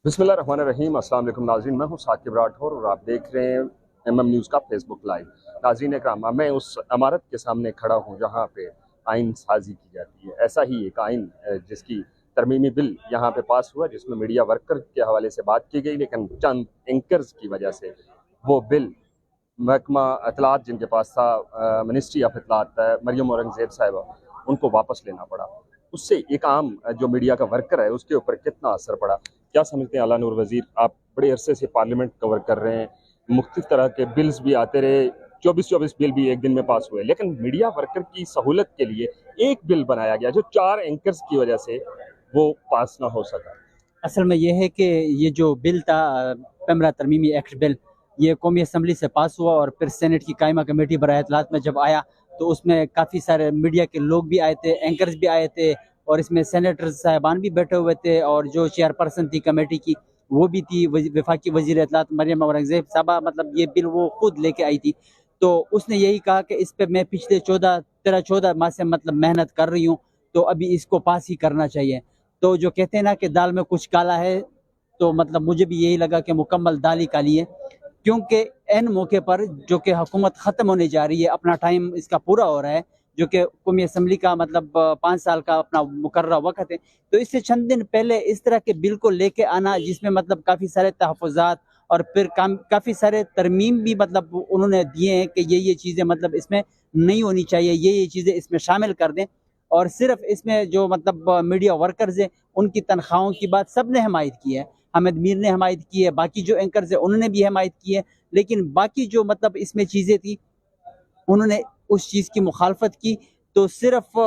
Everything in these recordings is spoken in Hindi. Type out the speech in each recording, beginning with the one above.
बिस्मिल्लाहिर्रहमानिर्रहीम। अस्सलाम वालेकुम नाज़रीन, मैं हूं साकिब राठौर और आप देख रहे हैं न्यूज़ का फेसबुक लाइव। नाज़रीन इकराम, मैं उस इमारत के सामने खड़ा हूं जहां पे आइन साजी की जाती है। ऐसा ही एक आइन जिसकी तरमीमी बिल यहाँ पे पास हुआ, जिसमें मीडिया वर्कर के हवाले से बात की गई, लेकिन चंद एंकर्स की वजह से वो बिल महकमा इतलात जिनके पास था, मिनिस्ट्री ऑफ इतलात, मरियम औरंगज़ेब साहिबा, उनको वापस लेना पड़ा। उससे एक आम जो मीडिया का वर्कर है उसके ऊपर कितना असर पड़ा, क्या समझते हैं आला नूर वज़ीर? आप बड़े अरसे से पार्लियामेंट कवर कर रहे हैं, मुख्तलिफ तरह के बिल्स भी आते रहे, 24-24 बिल भी एक दिन में पास हुए, लेकिन मीडिया वर्कर की सहूलत के लिए एक बिल बनाया गया जो 4 एंकर्स की वजह से वो पास ना हो सका। असल में यह है कि ये जो बिल था, पेमरा तरमीमी एक्ट बिल, ये कौमी असम्बली से पास हुआ और फिर सेनेट की कायमा कमेटी बराए इत्तलात में जब आया तो उसमें काफ़ी सारे मीडिया के लोग भी आए थे, एंकर्स भी आए थे और इसमें सेनेटर साहबान भी बैठे हुए थे और जो चेयरपर्सन थी कमेटी की वो भी थी, वफाकी वजीर इत्तलात मरियम औरंगज़ेब साहबा। मतलब ये बिल वो खुद लेके आई थी। तो उसने यही कहा कि इस पर मैं पिछले 14 माह से मतलब मेहनत कर रही हूँ, तो अभी इसको पास ही करना चाहिए। तो जो कहते हैं ना कि दाल में कुछ काला है, तो मतलब मुझे भी यही लगा कि मुकम्मल दाल ही काली है, क्योंकि एन मौके पर जो कि हुकूमत ख़त्म होने जा रही है, अपना टाइम इसका पूरा हो रहा है, जो कि कौमी असम्बली का मतलब 5 साल का अपना मुकर्ररा वक़्त है। तो इससे चंद दिन पहले इस तरह के बिल को लेके आना जिसमें मतलब काफ़ी सारे तहफ़्फ़ुज़ात और फिर काफ़ी सारे तरमीम भी मतलब उन्होंने दिए हैं कि ये चीज़ें मतलब इसमें नहीं होनी चाहिए, ये चीज़ें इसमें शामिल कर दें। और सिर्फ इसमें जो मतलब मीडिया वर्कर्स हैं उनकी तनख्वाहों की बात सब ने हमायत की है, हामिद मीर ने हमायत की है, बाकी जो एंकर्स हैं उन्होंने भी हमायत की है, लेकिन बाकी जो मतलब इसमें चीज़ें थी उन्होंने उस चीज़ की मुखालफत की। तो सिर्फ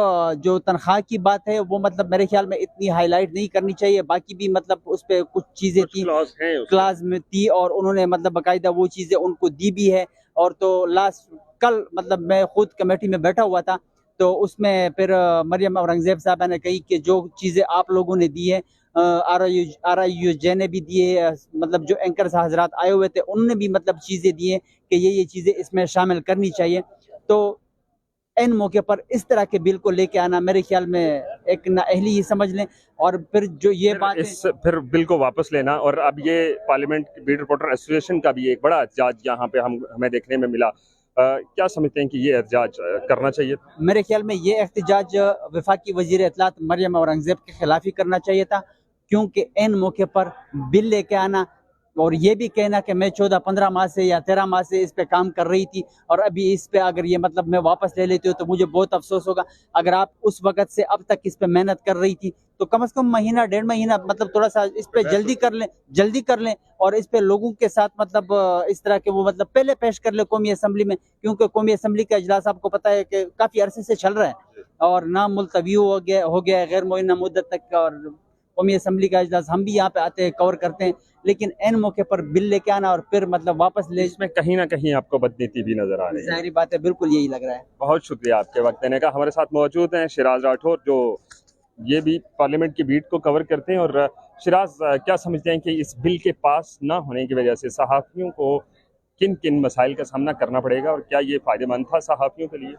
जो तनख्वाह की बात है वो मतलब मेरे ख्याल में इतनी हाईलाइट नहीं करनी चाहिए, बाकी भी मतलब उस पर कुछ चीज़ें कुछ थी, क्लॉज हैं उसमें। क्लास में थी और उन्होंने मतलब बाकायदा वो चीज़ें उनको दी भी है। और तो लास्ट कल मतलब मैं खुद कमेटी में बैठा हुआ था, तो उसमें फिर मरियम औरंगज़ेब साहबा ने कही कि जो चीज़ें आप लोगों ने दी है, आर आई यू जे ने भी दिए, मतलब जो एंकर्स हजरात आए हुए थे उन्होंने भी मतलब चीज़ें दी हैं कि ये चीज़ें इसमें शामिल करनी चाहिए। तो एन मौके पर इस तरह के बिल को लेके आना मेरे ख्याल में एक नाअहली ही समझ लें। और फिर जो ये बात है, फिर बिल को वापस लेना, और अब ये पार्लियामेंट बीट रिपोर्टर एसोसिएशन का भी एक बड़ा एहतजाज यहाँ पे हमें देखने में मिला। क्या समझते हैं कि ये एहतजाज करना चाहिए? मेरे ख्याल में ये एहतजाज वफाकी वजीर इत्तलात मरियम औरंगज़ेब के खिलाफ ही करना चाहिए था, क्योंकि एन मौके पर बिल लेके आना और ये भी कहना कि मैं 14-15 माह से या 13 माह से इस पे काम कर रही थी और अभी इस पे अगर ये मतलब मैं वापस ले लेती हूँ तो मुझे बहुत अफसोस होगा। अगर आप उस वक़्त से अब तक इस पे मेहनत कर रही थी तो कम से कम महीना 1.5 महीना मतलब थोड़ा सा इस पे जल्दी कर लें और इस पे लोगों के साथ मतलब इस तरह के वो मतलब पहले पेश कर ले कौमी असम्बली में, क्योंकि कौमी असम्बली का इजलास आपको पता है कि काफ़ी अरसे से चल रहा है और नाम मुलतवी हो गया है गैर मुअय्यना मुद्दत तक। और कौमी असम्बली का इजलास हम भी यहाँ पे आते हैं, कवर करते हैं, लेकिन एन मौके पर बिल लेके आना और फिर मतलब वापस ले, इसमें कहीं ना कहीं आपको बदनीति भी नजर आ रही है। जाहिर बात है, बिल्कुल यही लग रहा है। बहुत शुक्रिया आपके वक्त देने का। हमारे साथ मौजूद हैं शिराज राठौर, जो ये भी पार्लियामेंट की बीट को कवर करते हैं। और शिराज, क्या समझते हैं कि इस बिल के पास ना होने की वजह से सहाफ़ियों को किन किन मसाइल का सामना करना पड़ेगा, और क्या ये फ़ायदेमंद था सहाफ़ियों के लिए?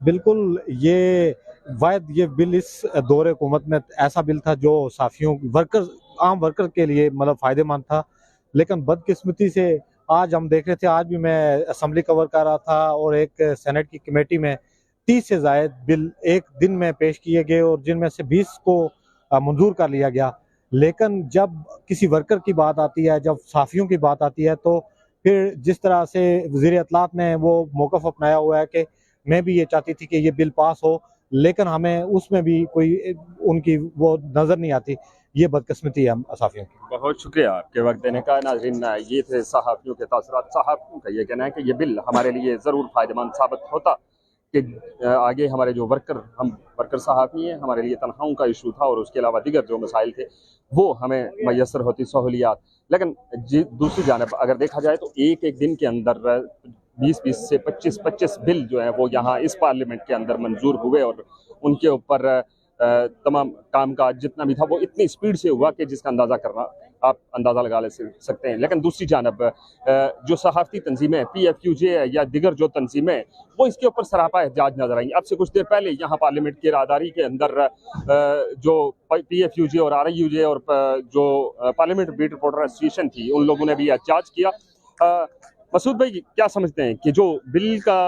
बिल्कुल, ये बिल इस दौरे हुकूमत में ऐसा बिल था जो साफियों आम वर्कर के लिए मतलब फ़ायदेमंद था। लेकिन बदकिस्मती से आज हम देख रहे थे, आज भी मैं असम्बली कवर कर रहा था और एक सेनेट की कमेटी में 30 से ज़ायद बिल एक दिन में पेश किए गए और जिनमें से 20 को मंजूर कर लिया गया। लेकिन जब किसी वर्कर की बात आती है, जब साफियों की बात आती है, तो फिर जिस तरह से वज़ीर इत्तलात ने वो मौक़िफ़ अपनाया हुआ है कि मैं भी ये चाहती थी कि ये बिल पास हो, लेकिन हमें उसमें भी कोई उनकी वो नज़र नहीं आती। ये बदकिस्मती है सहाफ़ियों की। बहुत शुक्रिया आपके वक्त देने का। नाज़रीन, ये थे सहाफ़ियों के तासुरात। सहाफ़ियों का ये कहना है कि ये बिल हमारे लिए ज़रूर फ़ायदेमंद साबित होता कि आगे हमारे जो हम वर्कर सहाफ़ी हैं, हमारे लिए तनख्वाहों का इशू था और उसके अलावा दीगर जो मसाइल थे वो हमें मैसर होती सहूलियात। लेकिन दूसरी जानब अगर देखा जाए तो एक एक दिन के अंदर 20-20 से 25-25 बिल जो हैं वो यहाँ इस पार्लियामेंट के अंदर मंजूर हुए, और उनके ऊपर तमाम कामकाज जितना भी था वो इतनी स्पीड से हुआ कि जिसका अंदाज़ा करना आप अंदाज़ा लगा ले सकते हैं। लेकिन दूसरी जानब जो सहाफ़ती तंजीमें PFUJ या दिगर जो तंजीमें वो इसके ऊपर सरापा एहतजाज नजर आई। अब से कुछ देर पहले यहाँ पार्लियामेंट की राहदारी के अंदर जो PFUJ और RIUJ और जो पार्लियामेंट बीट रिपोर्टर एसोसिएशन थी उन लोगों ने भी एहतजाज किया। मसूद भाई क्या समझते हैं कि जो बिल का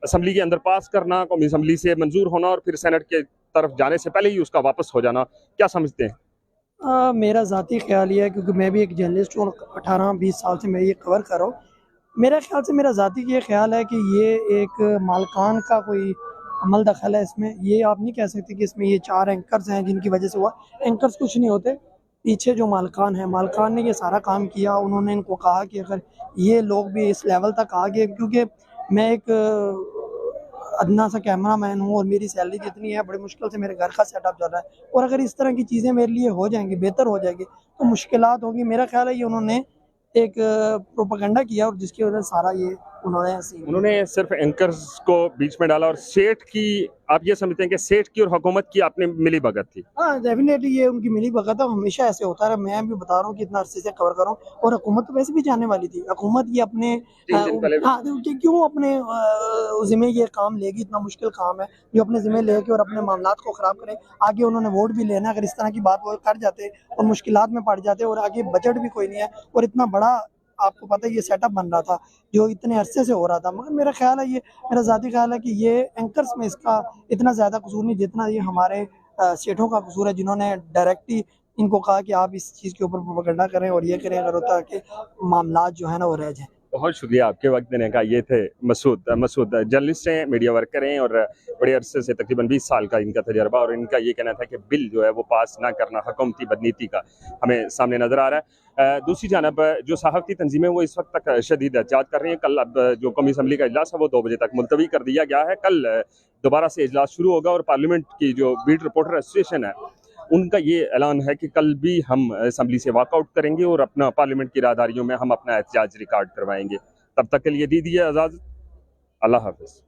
असम्बली के अंदर पास करना, कौमी असम्बली से मंजूर होना और फिर सेनेट के तरफ जाने से पहले ही उसका वापस हो जाना, क्या समझते हैं? मेरा ज़ाती ख्याल ये है, क्योंकि मैं भी एक जर्नलिस्ट हूँ, 18-20 साल से मैं ये कवर कर रहा हूँ। मेरा ख्याल से, मेरा ज़ाती ये ख्याल है कि ये एक मालकान का कोई अमल दखल है इसमें। ये आप नहीं कह सकते कि इसमें ये 4 एंकर्स हैं जिनकी वजह से हुआ। एंकर्स कुछ नहीं होते, पीछे जो मालकान है, मालकान ने ये सारा काम किया। उन्होंने इनको कहा कि अगर ये लोग भी इस लेवल तक आ गए, क्योंकि मैं एक अदना सा कैमरा मैन हूँ और मेरी सैलरी जितनी है, बड़ी मुश्किल से मेरे घर का सेटअप चल रहा है, और अगर इस तरह की चीज़ें मेरे लिए हो जाएंगी, बेहतर हो जाएगी, तो मुश्किलात होगी। मेरा ख्याल है ये उन्होंने एक प्रोपेगेंडा किया और जिसकी वजह से सारा ये उन्होंने सिर्फ एंकर्स को बीच में डाला। और सेठ की, आप ये समझते हैं कि सेठ की और हुकूमत की आपने मिली भगत थी? हाँ, डेफिनेटली ये उनकी मिली भगत है, हमेशा ऐसे होता है। मैं भी बता रहा हूँ कि इतना अरसे से कवर कर रहा हूँ, और हुकूमत तो वैसे भी जाने वाली थी। हुकूमत ये अपने क्यों अपने जिम्मे ये काम लेगी, इतना मुश्किल काम है जो अपने जिम्मे लेके और अपने मामलात को ख़राब करे। आगे उन्होंने वोट भी लेना, अगर इस तरह की बात वो कर जाते और मुश्किलात में पड़ जाते, और आगे बजट भी कोई नहीं है, और इतना बड़ा आपको पता है ये सेटअप बन रहा था जो इतने अरसे से हो रहा था। मगर मेरा ख्याल है, ये मेरा ज़ाती ख्याल है कि ये एंकर्स में इसका इतना ज़्यादा कसूर नहीं जितना ये हमारे सेठों का कसूर है, जिन्होंने डायरेक्टली इनको कहा कि आप इस चीज़ के ऊपर प्रोपेगेंडा करें और ये करें, अगर होता है कि मामलात जो है ना वो रह जाए। बहुत शुक्रिया आपके वक्त देने का। ये थे मसूद जर्नलिस्ट हैं, मीडिया वर्कर हैं, और बड़े अरसे से तकरीबन 20 साल का इनका तजर्बा, और इनका ये कहना था कि बिल जो है वो पास ना करना हुकूमती बदनीति का हमें सामने नज़र आ रहा है। दूसरी जानब जो सहाफ़ती तंजीमें वो इस वक्त तक शदीद एहतजाज कर रही हैं। कल अब जो कौमी असम्बली का इजलास है वो 2 बजे तक मुलतवी कर दिया गया है। कल दोबारा से इजलास शुरू होगा, और पार्लियामेंट की जो बीट रिपोर्टर एसोसिएशन है उनका ये ऐलान है कि कल भी हम असम्बली से वॉकआउट करेंगे और अपना पार्लियामेंट की राहदारियों में हम अपना एहतजाज रिकॉर्ड करवाएंगे। तब तक के लिए दीजिए इजाज़त। अल्लाह हाफ़िज़।